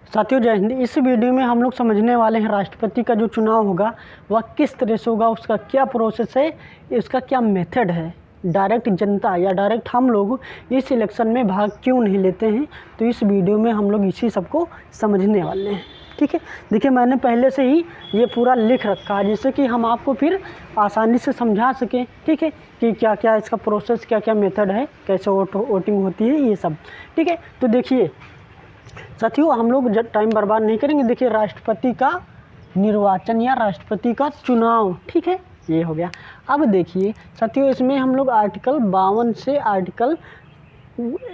साथियों जय हिंद। इस वीडियो में हम लोग समझने वाले हैं राष्ट्रपति का जो चुनाव होगा वह किस तरह से होगा, उसका क्या प्रोसेस है, इसका क्या मेथड है। डायरेक्ट जनता या डायरेक्ट हम लोग इस इलेक्शन में भाग क्यों नहीं लेते हैं, तो इस वीडियो में हम लोग इसी सबको समझने वाले हैं। ठीक है, देखिए मैंने पहले से ही ये पूरा लिख रखा है जिससे कि हम आपको फिर आसानी से समझा सकें। ठीक है, कि क्या क्या इसका प्रोसेस, क्या क्या मेथड है, कैसे वोटिंग होती है, ये सब। ठीक है, तो देखिए साथियों हम लोग जब टाइम बर्बाद नहीं करेंगे। देखिए राष्ट्रपति का निर्वाचन या राष्ट्रपति का चुनाव, ठीक है, ये हो गया। अब देखिए साथियों इसमें हम लोग आर्टिकल 52 से आर्टिकल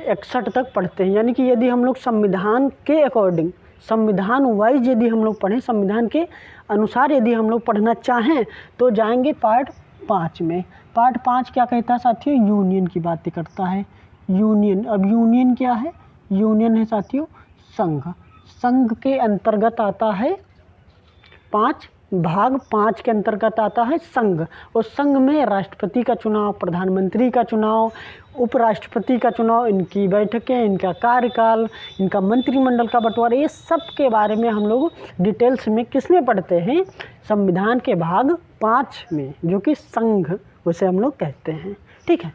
61 तक पढ़ते हैं। यानी कि यदि हम लोग संविधान के अकॉर्डिंग, संविधान वाइज यदि हम लोग पढ़ें, संविधान के अनुसार यदि हम लोग पढ़ना चाहें तो जाएंगे पार्ट 5 में। पार्ट 5 क्या कहता है साथियों? यूनियन की बातें करता है। यूनियन, अब यूनियन क्या है? यूनियन है साथियों संघ। संघ के अंतर्गत आता है भाग 5 के अंतर्गत आता है संघ। और संघ में राष्ट्रपति का चुनाव, प्रधानमंत्री का चुनाव, उपराष्ट्रपति का चुनाव, इनकी बैठकें, इनका कार्यकाल, इनका मंत्रिमंडल का बंटवारा, ये सब के बारे में हम लोग डिटेल्स में किसमें पढ़ते हैं? संविधान के भाग 5 में, जो कि संघ उसे हम लोग कहते हैं। ठीक है,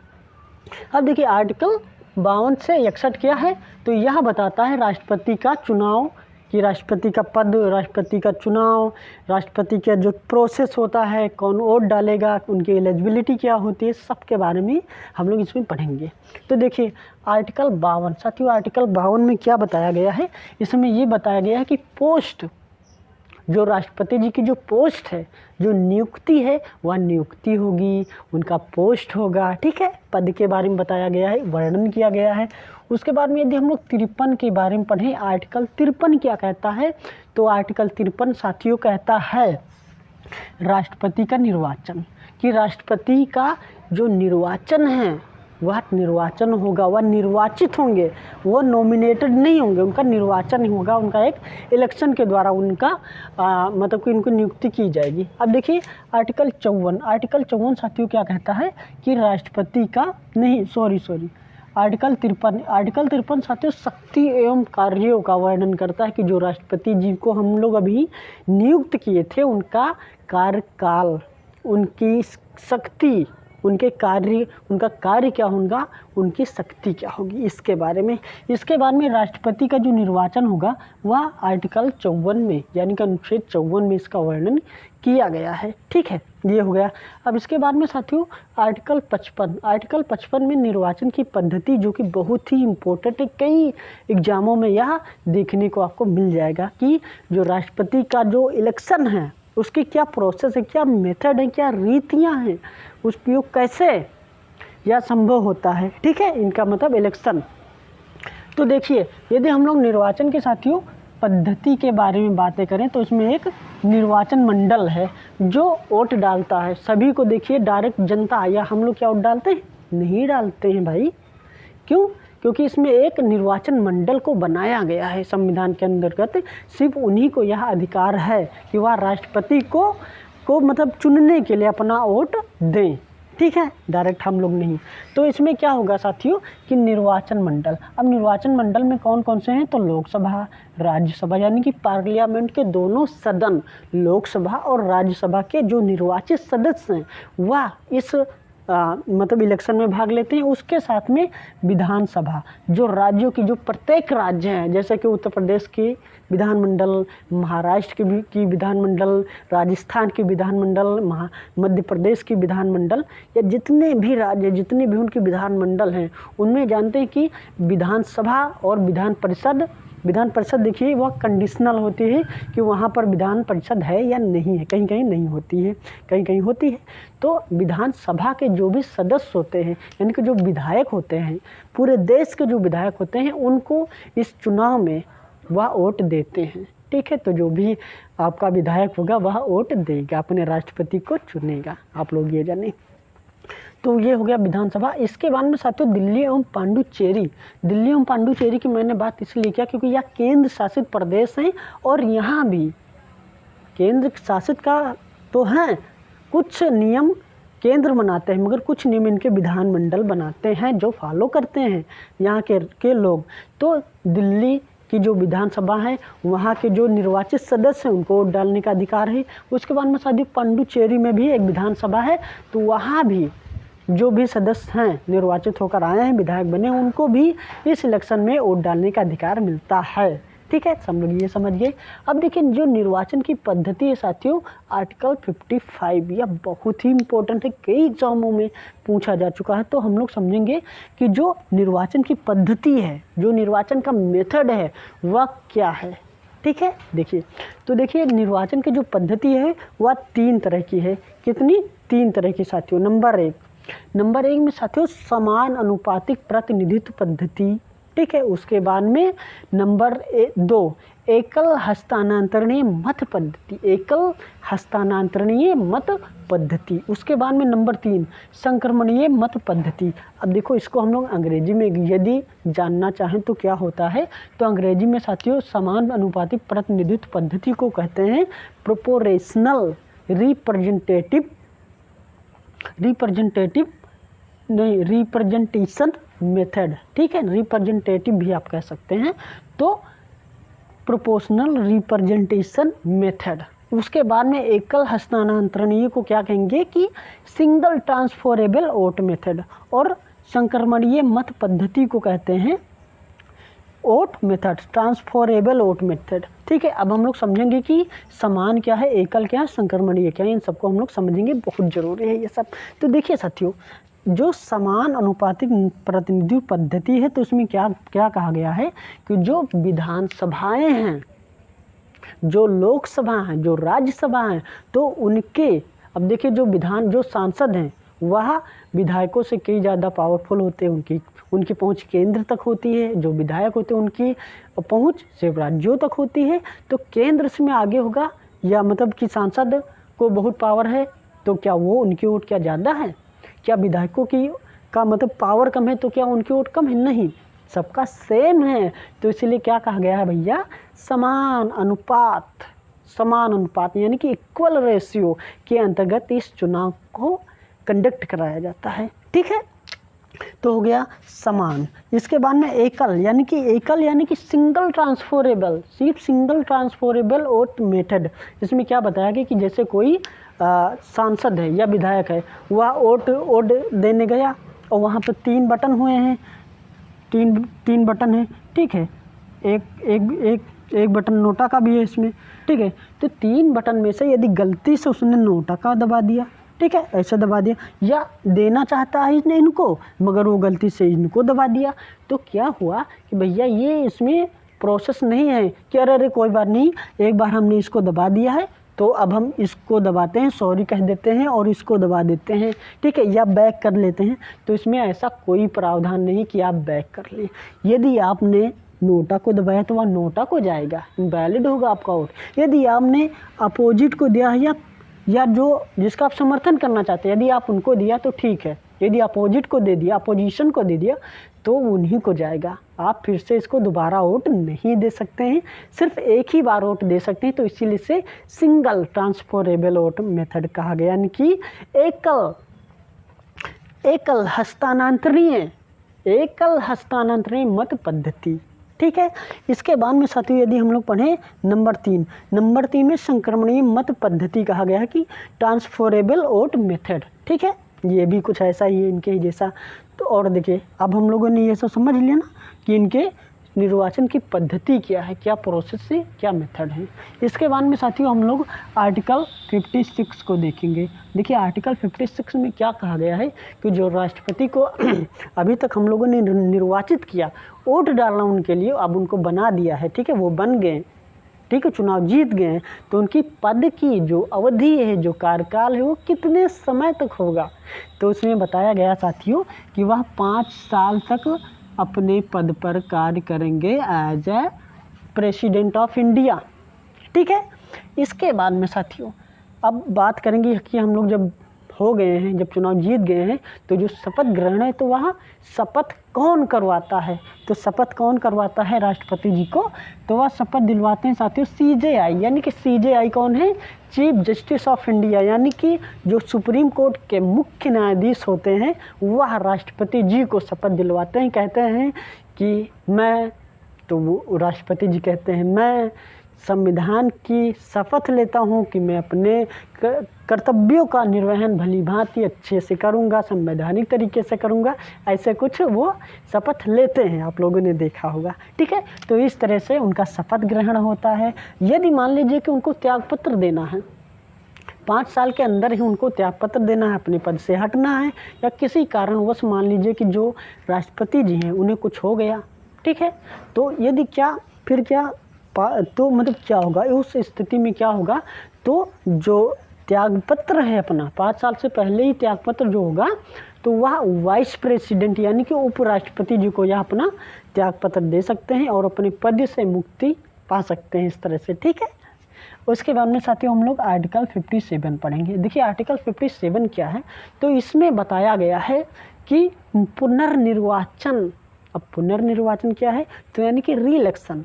अब देखिए आर्टिकल 52 से 61 क्या है, तो यह बताता है राष्ट्रपति का चुनाव, कि राष्ट्रपति का पद, राष्ट्रपति का चुनाव, राष्ट्रपति का जो प्रोसेस होता है, कौन वोट डालेगा, उनकी एलिजिबिलिटी क्या होती है, सब के बारे में हम लोग इसमें पढ़ेंगे। तो देखिए आर्टिकल 52 साथियों, आर्टिकल 52 में क्या बताया गया है? इसमें ये बताया गया है कि पोस्ट, जो राष्ट्रपति जी की जो पोस्ट है, जो नियुक्ति है, वह नियुक्ति होगी, उनका पोस्ट होगा। ठीक है, पद के बारे में बताया गया है, वर्णन किया गया है। उसके बाद में यदि हम लोग 53 के बारे में पढ़ें, आर्टिकल 53 क्या कहता है? तो आर्टिकल 53 साथियों कहता है राष्ट्रपति का निर्वाचन, कि राष्ट्रपति का जो निर्वाचन है वह निर्वाचन होगा, वह निर्वाचित होंगे, वो नॉमिनेटेड नहीं होंगे, उनका निर्वाचन होगा, उनका एक इलेक्शन के द्वारा उनका मतलब कि उनको नियुक्ति की जाएगी। अब देखिए आर्टिकल 54, आर्टिकल 54 साथियों क्या कहता है कि राष्ट्रपति का नहीं, आर्टिकल 53 साथियों शक्ति एवं कार्यों का वर्णन करता है, कि जो राष्ट्रपति जी को हम लोग अभी नियुक्त किए थे, उनका कार्यकाल, उनकी शक्ति, उनके कार्य, उनका कार्य क्या होगा, उनकी शक्ति क्या होगी, इसके बारे में। इसके बाद में राष्ट्रपति का जो निर्वाचन होगा वह आर्टिकल 54 में, यानी कि अनुच्छेद 54 में इसका वर्णन किया गया है। ठीक है, ये हो गया। अब इसके बाद में साथियों आर्टिकल 55, आर्टिकल 55 में निर्वाचन की पद्धति, जो कि बहुत ही इम्पोर्टेंट है, कई एग्जामों में यह देखने को आपको मिल जाएगा कि जो राष्ट्रपति का जो इलेक्शन है उसकी क्या प्रोसेस है, क्या मेथड है, क्या रीतियाँ हैं, उस उपयोग कैसे यह संभव होता है। ठीक है, इनका मतलब इलेक्शन। तो देखिए यदि हम लोग निर्वाचन के साथियों पद्धति के बारे में बातें करें तो इसमें एक निर्वाचन मंडल है जो वोट डालता है सभी को। देखिए डायरेक्ट जनता या हम लोग क्या वोट डालते हैं? नहीं डालते हैं भाई। क्यों? क्योंकि इसमें एक निर्वाचन मंडल को बनाया गया है संविधान के अंतर्गत। सिर्फ उन्हीं को यह अधिकार है कि वह राष्ट्रपति को मतलब चुनने के लिए अपना वोट दें। ठीक है, डायरेक्ट हम लोग नहीं। तो इसमें क्या होगा साथियों कि निर्वाचन मंडल, अब निर्वाचन मंडल में कौन कौन से हैं? तो लोकसभा, राज्यसभा, यानी कि पार्लियामेंट के दोनों सदन, लोकसभा और राज्यसभा के जो निर्वाचित सदस्य हैं वह इस मतलब इलेक्शन में भाग लेते हैं। उसके साथ में विधानसभा, जो राज्यों की, जो प्रत्येक राज्य हैं, जैसे कि उत्तर प्रदेश की विधानमंडल, महाराष्ट्र की विधानमंडल, राजस्थान की विधानमंडल, मध्य प्रदेश की विधानमंडल, या जितने भी राज्य, जितने भी उनके विधानमंडल हैं, उनमें जानते हैं कि विधानसभा और विधान परिषद देखिए वह कंडीशनल होती है कि वहाँ पर विधान परिषद है या नहीं है, कहीं कहीं नहीं होती है, कहीं कहीं होती है। तो विधानसभा के जो भी सदस्य होते हैं, यानी कि जो विधायक होते हैं, पूरे देश के जो विधायक होते हैं, उनको इस चुनाव में वह वोट देते हैं। ठीक है, तो जो भी आपका विधायक होगा वह वोट देगा, अपने राष्ट्रपति को चुनेगा, आप लोग ये जानें। तो ये हो गया विधानसभा। इसके बाद में साथियों दिल्ली एवं पांडुचेरी की मैंने बात इसलिए किया क्योंकि यह केंद्र शासित प्रदेश हैं, और यहाँ भी केंद्र शासित का तो हैं, कुछ नियम केंद्र बनाते हैं, मगर कुछ नियम इनके विधानमंडल बनाते हैं जो फॉलो करते हैं यहाँ के लोग। तो दिल्ली कि जो विधानसभा है वहाँ के जो निर्वाचित सदस्य हैं उनको वोट डालने का अधिकार है। उसके बाद में साथियों पांडुचेरी में भी एक विधानसभा है, तो वहाँ भी जो भी सदस्य हैं निर्वाचित होकर आए हैं, विधायक बने, उनको भी इस इलेक्शन में वोट डालने का अधिकार मिलता है। ठीक है, सब लोग ये समझ गए। अब देखिए जो निर्वाचन की पद्धति है साथियों, आर्टिकल 55 यह बहुत ही इम्पोर्टेंट है, कई एग्जामों में पूछा जा चुका है। तो हम लोग समझेंगे कि जो निर्वाचन की पद्धति है, जो निर्वाचन का मेथड है वह क्या है। ठीक है, देखिए तो देखिए निर्वाचन की जो पद्धति है वह 3 तरह की है। कितनी? 3 तरह की साथियों। नंबर एक में साथियों समान अनुपातिक प्रतिनिधित्व पद्धति। ठीक है, उसके बाद में नंबर 2 एकल हस्तांतरणीय मत पद्धति, एकल हस्तांतरणीय मत पद्धति। उसके बाद में नंबर 3 संक्रमणीय मत पद्धति। अब देखो इसको हम लोग अंग्रेजी में यदि जानना चाहें तो क्या होता है, तो अंग्रेजी में साथियों समान अनुपातिक प्रतिनिधित्व पद्धति को कहते हैं प्रोपोर्शनल रिप्रेजेंटेशन मेथड। ठीक है, रिप्रेजेंटेटिव भी आप कह सकते हैं, तो प्रोपोर्शनल रिप्रेजेंटेशन मेथड। उसके बाद में एकल हस्तांतरणीय को क्या कहेंगे कि सिंगल ट्रांसफरेबल वोट मेथड, और संक्रमणीय मत पद्धति को कहते हैं vote method, transferable vote method. ठीक है, अब हम लोग समझेंगे कि समान क्या है, एकल क्या है, संक्रमणीय क्या है, इन सबको हम लोग समझेंगे, बहुत ज़रूरी है ये सब। तो देखिए साथियों जो समान अनुपातिक प्रतिनिधित्व पद्धति है, तो उसमें क्या क्या कहा गया है कि जो विधानसभाएं हैं, जो लोकसभा हैं, जो राज्यसभा हैं, तो उनके अब देखिए जो सांसद हैं वह विधायकों से कई ज़्यादा पावरफुल होते हैं, उनकी पहुंच केंद्र तक होती है। जो विधायक होते हैं उनकी पहुंच सिर्फ राज्यों तक होती है। तो केंद्र से में आगे होगा, या मतलब कि सांसद को बहुत पावर है, तो क्या वो उनकी वोट क्या ज़्यादा है? क्या विधायकों का मतलब पावर कम है तो क्या उनकी वोट कम है? नहीं, सबका सेम है। तो इसीलिए क्या कहा गया है भैया, समान अनुपात यानी कि इक्वल रेशियो के अंतर्गत इस चुनाव को कंडक्ट कराया जाता है। ठीक है, तो हो गया समान। इसके बाद में एकल यानी कि सिंगल ट्रांसफरेबल, सिर्फ सिंगल ट्रांसफरेबल वोट मेथड। इसमें क्या बताया गया कि जैसे कोई सांसद है या विधायक है, वह वोट देने गया और वहाँ पर 3 बटन हुए हैं, तीन बटन है। ठीक है, एक बटन नोटा का भी है इसमें। ठीक है, तो 3 बटन में से यदि गलती से उसने नोटा का दबा दिया, ठीक है, ऐसे दबा दिया, या देना चाहता है इसने इनको मगर वो गलती से इनको दबा दिया, तो क्या हुआ कि भैया ये इसमें प्रोसेस नहीं है कि अरे कोई बात नहीं, एक बार हमने इसको दबा दिया है तो अब हम इसको दबाते हैं, सॉरी कह देते हैं और इसको दबा देते हैं। ठीक है, या बैक कर लेते हैं। तो इसमें ऐसा कोई प्रावधान नहीं कि आप बैक कर लें। यदि आपने नोटा को दबाया तो वह नोटा को जाएगा, इनवैलिड होगा आपका वोट। यदि आपने अपोजिट को दिया है या जो जिसका आप समर्थन करना चाहते हैं, यदि आप उनको दिया तो ठीक है, यदि अपोजिट को दे दिया, अपोजिशन को दे दिया, तो उन्हीं को जाएगा। आप फिर से इसको दोबारा वोट नहीं दे सकते हैं, सिर्फ एक ही बार वोट दे सकते हैं। तो इसीलिए से सिंगल ट्रांसफरेबल वोट मेथड कहा गया, यानी कि एकल हस्तांतरणीय मत पद्धति। ठीक है, इसके बाद में साथियों यदि हम लोग पढ़ें नंबर 3 में संक्रमणीय मत पद्धति कहा गया है कि ट्रांसफरेबल वोट मेथड। ठीक है, ये भी कुछ ऐसा ही है इनके जैसा। तो और देखिए अब हम लोगों ने ये सब समझ लिया ना कि इनके निर्वाचन की पद्धति क्या है, क्या प्रोसेस है, क्या मेथड है। इसके बाद में साथियों हम लोग आर्टिकल 56 को देखेंगे। देखिए आर्टिकल 56 में क्या कहा गया है कि जो राष्ट्रपति को अभी तक हम लोगों ने निर्वाचित किया, वोट डालना उनके लिए, अब उनको बना दिया है। ठीक है, वो बन गए, ठीक है, चुनाव जीत गए हैं, तो उनकी पद की जो अवधि है, जो कार्यकाल है, वो कितने समय तक होगा। तो उसमें बताया गया साथियों कि वह 5 साल तक अपने पद पर कार्य करेंगे as a president of India. ठीक है, इसके बाद में साथियों अब बात करेंगे कि हम लोग जब हो गए हैं, जब चुनाव जीत गए हैं, तो जो शपथ ग्रहण है, तो वहाँ शपथ कौन करवाता है? तो शपथ कौन करवाता है राष्ट्रपति जी को? तो वह शपथ दिलवाते हैं साथियों CJI, यानी कि CJI कौन है? चीफ जस्टिस ऑफ इंडिया, यानी कि जो सुप्रीम कोर्ट के मुख्य न्यायाधीश होते हैं, वह राष्ट्रपति जी को शपथ दिलवाते हैं। कहते हैं कि मैं तो वो राष्ट्रपति जी कहते हैं मैं संविधान की शपथ लेता हूँ कि मैं अपने कर्तव्यों का निर्वहन भली भांति अच्छे से करूँगा, संवैधानिक तरीके से करूँगा, ऐसे कुछ वो शपथ लेते हैं, आप लोगों ने देखा होगा। ठीक है, तो इस तरह से उनका शपथ ग्रहण होता है। यदि मान लीजिए कि उनको त्यागपत्र देना है, 5 साल के अंदर ही उनको त्यागपत्र देना है, अपने पद से हटना है, या किसी कारणवश मान लीजिए कि जो राष्ट्रपति जी हैं उन्हें कुछ हो गया, ठीक है, तो यदि फिर क्या मतलब क्या होगा उस स्थिति में, क्या होगा, तो जो त्यागपत्र है अपना 5 साल से पहले ही त्यागपत्र जो होगा, तो वह वाइस प्रेसिडेंट यानी कि उपराष्ट्रपति जी को यह अपना त्यागपत्र दे सकते हैं और अपने पद से मुक्ति पा सकते हैं इस तरह से। ठीक है, उसके बाद में साथियों हम लोग आर्टिकल 57 पढ़ेंगे। देखिए आर्टिकल 57 क्या है, तो इसमें बताया गया है कि पुनर्निर्वाचन। अब पुनर्निर्वाचन क्या है, तो यानी कि रीइलेक्शन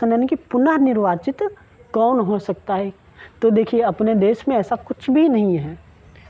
यानी कि पुनः निर्वाचित कौन हो सकता है। तो देखिए अपने देश में ऐसा कुछ भी नहीं है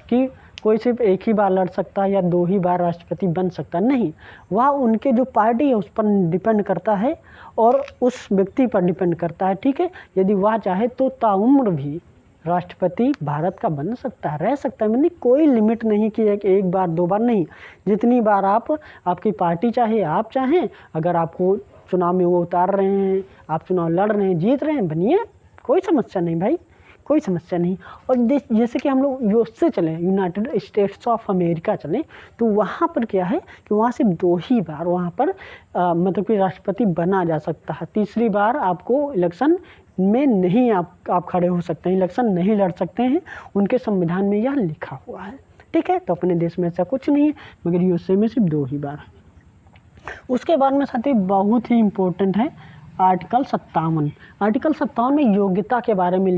कि कोई सिर्फ एक ही बार लड़ सकता है या 2 ही बार राष्ट्रपति बन सकता, नहीं, वह उनके जो पार्टी है उस पर डिपेंड करता है और उस व्यक्ति पर डिपेंड करता है। ठीक है, यदि वह चाहे तो ताउम्र भी राष्ट्रपति भारत का बन सकता है, रह सकता है, मतलब कोई लिमिट नहीं कि एक बार 2 बार नहीं, जितनी बार आपकी पार्टी चाहे, आप चाहें, अगर आपको चुनाव में वो उतार रहे हैं, आप चुनाव लड़ रहे हैं, जीत रहे हैं, बनिए, कोई समस्या नहीं भाई, कोई समस्या नहीं। और जैसे कि हम लोग यूएस से चलें, यूनाइटेड स्टेट्स ऑफ अमेरिका चलें, तो वहाँ पर क्या है कि वहाँ सिर्फ 2 ही बार वहाँ पर मतलब कि राष्ट्रपति बना जा सकता है। तीसरी बार आपको इलेक्शन में नहीं आप खड़े हो सकते हैं, इलेक्शन नहीं लड़ सकते हैं, उनके संविधान में यह लिखा हुआ है। ठीक है, तो अपने देश में ऐसा कुछ नहीं है, मगर यूएसए में सिर्फ 2 ही बार है। उसके बाद में साथी बहुत ही इम्पोर्टेंट है आर्टिकल 57। आर्टिकल 57 में योग्यता के बारे में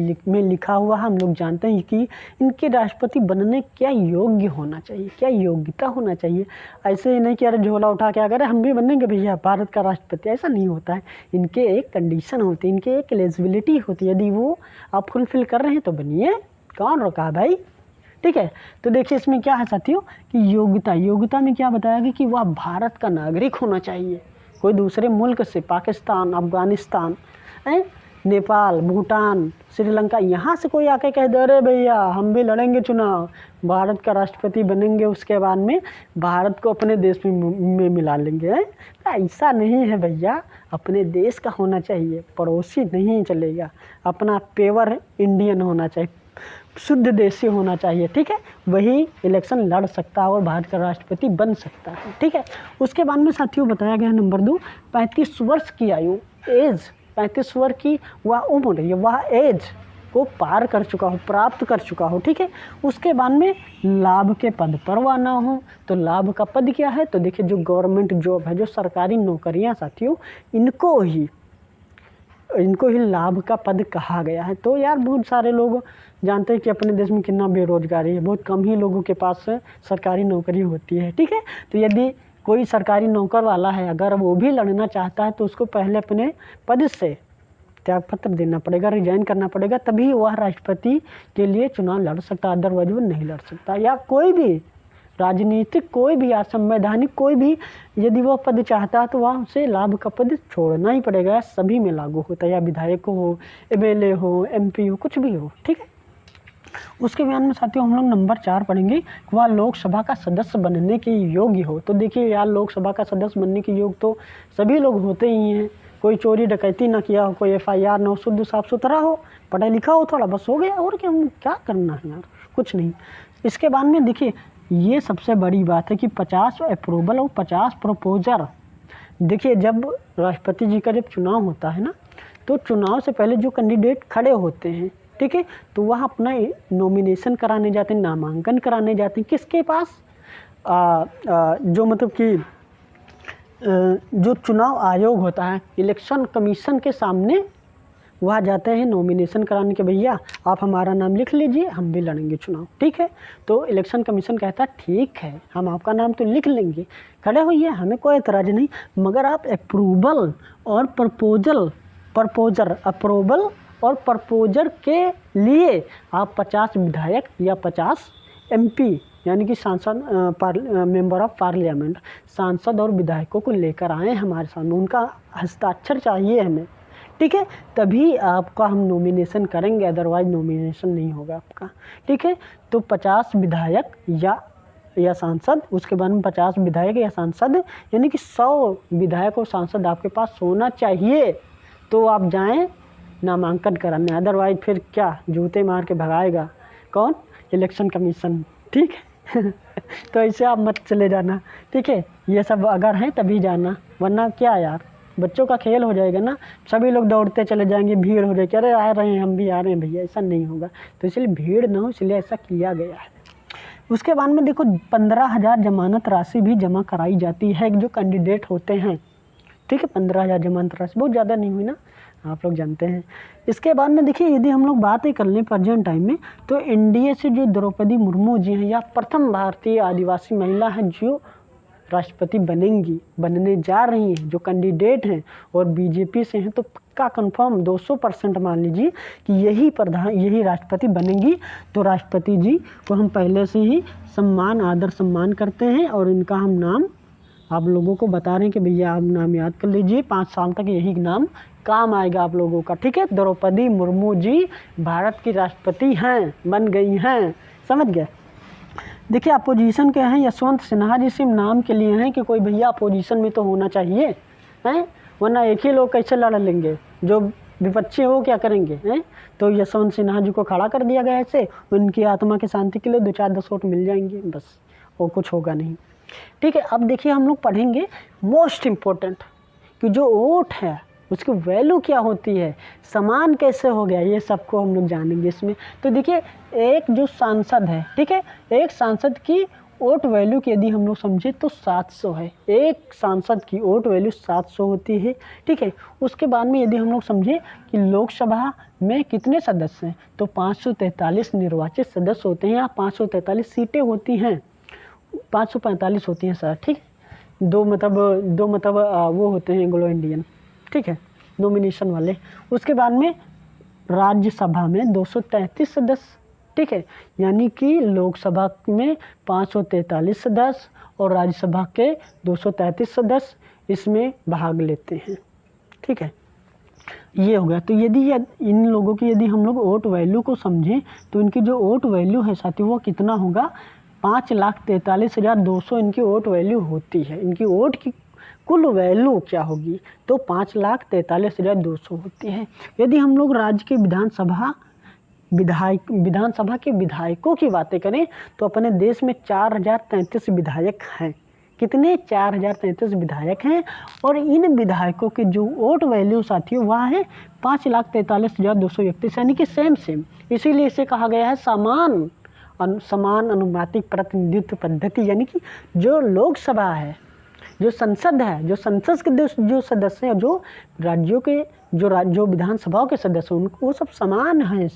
लिखा हुआ है। हम लोग जानते हैं कि इनके राष्ट्रपति बनने क्या योग्य होना चाहिए, क्या योग्यता होना चाहिए। ऐसे ही नहीं कि अरे झोला उठा के अगर हम भी बनेंगे भैया भारत का राष्ट्रपति, ऐसा नहीं होता है। इनके एक कंडीशन होती है, इनके एक एलिजिबिलिटी होती है, यदि वो आप फुलफिल कर रहे हैं तो बनिए, कौन रोका भाई। ठीक है, तो देखिए इसमें क्या है साथियों कि योग्यता में क्या बताया गया कि वह भारत का नागरिक होना चाहिए, कोई दूसरे मुल्क से, पाकिस्तान, अफगानिस्तान, नेपाल, भूटान, श्रीलंका, यहाँ से कोई आके कह दे अरे भैया हम भी लड़ेंगे चुनाव, भारत का राष्ट्रपति बनेंगे, उसके बाद में भारत को अपने देश में मिला लेंगे, ऐसा नहीं है भैया। अपने देश का होना चाहिए, पड़ोसी नहीं चलेगा, अपना पेवर इंडियन होना चाहिए, शुद्ध देशी होना चाहिए। ठीक है, वही इलेक्शन लड़ सकता है और भारत का राष्ट्रपति बन सकता है। ठीक है, उसके बाद में साथियों बताया गया नंबर 2, 35 वर्ष की आयु, एज, 35 वर्ष की वह उम्र, ये वह एज को पार कर चुका हो, प्राप्त कर चुका हो। ठीक है, उसके बाद में लाभ के पद पर वह ना हो। तो लाभ का पद क्या है, तो देखिए जो गवर्नमेंट जॉब है, जो सरकारी नौकरियां साथियों, इनको ही लाभ का पद कहा गया है। तो यार बहुत सारे लोग जानते हैं कि अपने देश में कितना बेरोजगारी है, बहुत कम ही लोगों के पास सरकारी नौकरी होती है। ठीक है, तो यदि कोई सरकारी नौकर वाला है, अगर वो भी लड़ना चाहता है तो उसको पहले अपने पद से त्यागपत्र देना पड़ेगा, रिजाइन करना पड़ेगा, तभी वह राष्ट्रपति के लिए चुनाव लड़ सकता, अदरवाइज वो नहीं लड़ सकता। या कोई भी राजनीतिक, कोई भी या संवैधानिक कोई भी यदि वह पद चाहता है तो वह उसे लाभ का पद छोड़ना ही पड़ेगा। सभी में लागू होता है, या विधायक हो, एमएलए हो, एमपी हो, कुछ भी हो। ठीक है, उसके बयान में साथियों हम लोग नंबर 4 पढ़ेंगे, वह लोकसभा का सदस्य बनने के योग्य हो। तो देखिए यार लोकसभा का सदस्य बनने के योग्य तो सभी लोग होते ही हैं, कोई चोरी डकैती ना किया हो, कोई FIR ना हो, शुद्ध साफ सुथरा हो, पढ़ा लिखा हो थोड़ा, बस हो गया। और क्या करना है यार, कुछ नहीं। इसके बाद में देखिए ये सबसे बड़ी बात है कि 50 अप्रूवल और 50 प्रपोजर। देखिए जब राष्ट्रपति जी का जब चुनाव होता है ना, तो चुनाव से पहले जो कैंडिडेट खड़े होते हैं, ठीक है, तो वह अपना नॉमिनेशन कराने जाते हैं, नामांकन कराने जाते हैं, किसके पास, जो मतलब कि जो चुनाव आयोग होता है, इलेक्शन कमीशन के सामने वह जाते हैं नॉमिनेशन कराने के, भैया आप हमारा नाम लिख लीजिए, हम भी लड़ेंगे चुनाव। ठीक है, तो इलेक्शन कमीशन कहता है ठीक है हम आपका नाम तो लिख लेंगे, खड़े होइए, हमें कोई एतराज़ नहीं, मगर आप अप्रूवल और अप्रूवल और प्रपोजर के लिए आप 50 विधायक या 50 MP यानी कि सांसद मेंबर ऑफ पार्लियामेंट, सांसद और विधायकों को लेकर आए हमारे सामने, उनका हस्ताक्षर चाहिए हमें, ठीक है, तभी आपका हम नॉमिनेशन करेंगे, अदरवाइज नॉमिनेशन नहीं होगा आपका, ठीक है। तो 50 विधायक या सांसद, उसके बाद में 50 विधायक या सांसद, यानी कि 100 विधायक और सांसद आपके पास होना चाहिए, तो आप जाएं नामांकन कराने, अदरवाइज फिर क्या जूते मार के भगाएगा कौन, इलेक्शन कमीशन, ठीक है। तो ऐसे आप मत चले जाना, ठीक है, ये सब अगर हैं तभी जाना, वरना क्या यार, बच्चों का खेल हो जाएगा ना, सभी लोग दौड़ते चले जाएंगे, भीड़ हो जाएगी, अरे आ रहे हैं हम भी आ रहे हैं भैया, ऐसा नहीं होगा। तो इसलिए भीड़ ना हो, इसलिए ऐसा किया गया है। उसके बाद में देखो 15,000 जमानत राशि भी जमा कराई जाती है जो कैंडिडेट होते हैं, ठीक है, 15,000 जमानत राशि बहुत ज़्यादा नहीं हुई ना, आप लोग जानते हैं। इसके बाद में देखिए, यदि हम लोग बात ही कर लें प्रेजेंट टाइम में, तो एनडीए से जो द्रौपदी मुर्मू जी हैं, या प्रथम भारतीय आदिवासी महिला हैं जो राष्ट्रपति बनने जा रही हैं, जो कैंडिडेट हैं, और बीजेपी से हैं, तो पक्का कंफर्म 200% मान लीजिए कि यही राष्ट्रपति बनेंगी। तो राष्ट्रपति जी को हम पहले से ही आदर सम्मान करते हैं, और इनका हम नाम आप लोगों को बता रहे हैं कि भैया आप नाम याद कर लीजिए, 5 साल तक यही नाम काम आएगा आप लोगों का, ठीक है। द्रौपदी मुर्मू जी भारत की राष्ट्रपति हैं, बन गई हैं, समझ गए। देखिए अपोजिशन के हैं यशवंत सिन्हा जी, सिर्फ नाम के लिए हैं कि कोई भैया अपोजिशन में तो होना चाहिए, हैं, वरना एक ही लोग कैसे लड़ लेंगे, जो विपक्षी हो क्या करेंगे, हैं। तो यशवंत सिन्हा जी को खड़ा कर दिया गया ऐसे, उनकी आत्मा की शांति के लिए 2-4-10 वोट मिल जाएंगे, बस, और कुछ होगा नहीं, ठीक है। अब देखिए हम लोग पढ़ेंगे मोस्ट इम्पोर्टेंट कि जो वोट है उसकी वैल्यू क्या होती है, समान कैसे हो गया, ये सबको हम लोग जानेंगे इसमें। तो देखिए एक जो सांसद है, ठीक है, एक सांसद की वोट वैल्यू की यदि हम लोग समझे तो 700 है, एक सांसद की वोट वैल्यू 700 होती है, ठीक है। उसके बाद में यदि हम लोग समझे कि लोकसभा में कितने सदस्य हैं, तो 543 निर्वाचित सदस्य होते हैं, या 543 सीटें होती हैं, 545 होती हैं सर, ठीक, दो मतलब वो होते हैं एंग्लो इंडियन, ठीक है, नॉमिनेशन वाले। उसके बाद में राज्यसभा में 233 सदस्य, ठीक है, यानी कि लोकसभा में 543 सदस्य और राज्यसभा के 233 सदस्य इसमें भाग लेते हैं, ठीक है, ये हो गया। तो यदि इन लोगों की यदि हम लोग वोट वैल्यू को समझें, तो इनकी जो वोट वैल्यू है साथी वो कितना होगा, 5,43,200 इनकी वोट वैल्यू होती है। इनकी वोट की कुल वैल्यू क्या होगी, तो 5,43,200 होती है। यदि हम लोग राज्य के विधानसभा के विधायकों की बातें करें, तो अपने देश में 4,033 विधायक हैं। कितने, 4,033 विधायक हैं, और इन विधायकों के जो वोट वैल्यू साथियों वह है 5,43,231, यानी कि सेम, इसीलिए इसे कहा गया है समान अनुपातिक प्रतिनिधित्व पद्धति, यानी कि जो लोकसभा है, जो संसद है, जो संसद के जो सदस्य हैं, जो राज्यों के जो विधानसभाओं के सदस्य हैं, उनको वो सब समान हैं।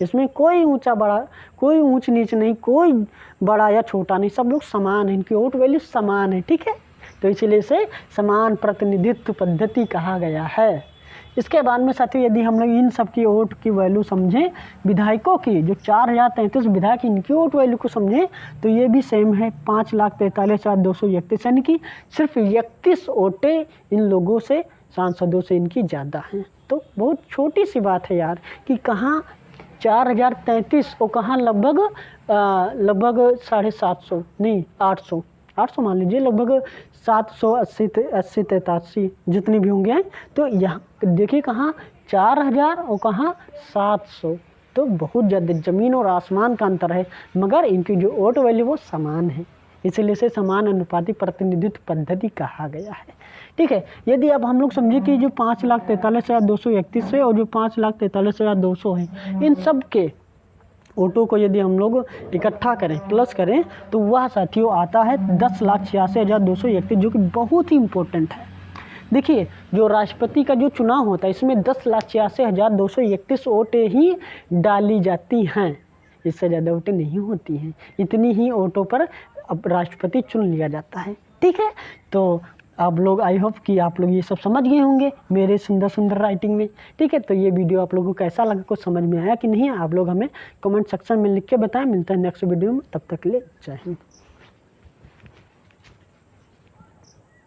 इसमें कोई ऊंचा बड़ा, कोई ऊंच नीच नहीं, कोई बड़ा या छोटा नहीं, सब लोग समान हैं, इनकी वोट वैल्यू समान है, ठीक है। तो इसीलिए इसे समान प्रतिनिधित्व पद्धति कहा गया है। इसके बाद में साथियों यदि हम लोग इन सब की वोट की वैल्यू समझें, विधायकों की जो 4,033 विधायक इनकी वोट वैल्यू को समझें, तो ये भी सेम है, 5,43,231, यानी कि सिर्फ 31 वोटें इन लोगों से, सांसदों से इनकी ज़्यादा हैं। तो बहुत छोटी सी बात है यार, कि कहाँ 4,033 और कहाँ लगभग 750 नहीं 800 मान लीजिए, लगभग 780-83 जितनी भी होंगे। तो यहाँ देखिए कहाँ 4,000 और कहाँ 700, तो बहुत ज़्यादा ज़मीन और आसमान का अंतर है, मगर इनकी जो वोट वैल्यू वो समान है, इसलिए इसे समान अनुपातिक प्रतिनिधित्व पद्धति कहा गया है, ठीक है। यदि अब हम लोग समझे कि जो 5,43,231 है और जो 5,43,200 है, इन सब के वोटों को यदि हम लोग इकट्ठा करें, प्लस करें, तो वह साथियों आता है 10,86,231, जो कि बहुत ही इम्पोर्टेंट है। देखिए जो राष्ट्रपति का जो चुनाव होता है, इसमें 10,86,231 वोटें ही डाली जाती हैं, इससे ज़्यादा वोटें नहीं होती हैं। इतनी ही वोटों पर अब राष्ट्रपति चुन लिया जाता है, ठीक है। तो आप लोग, आई होप कि आप लोग ये सब समझ गए होंगे मेरे सुंदर सुंदर राइटिंग में। ठीक है, तो ये वीडियो आप लोगों को कैसा लगा, कुछ समझ में आया कि नहीं, आप लोग हमें कमेंट सेक्शन में लिख के बताएं। मिलते हैं नेक्स्ट वीडियो में, तब तक के लिए जय हिंद।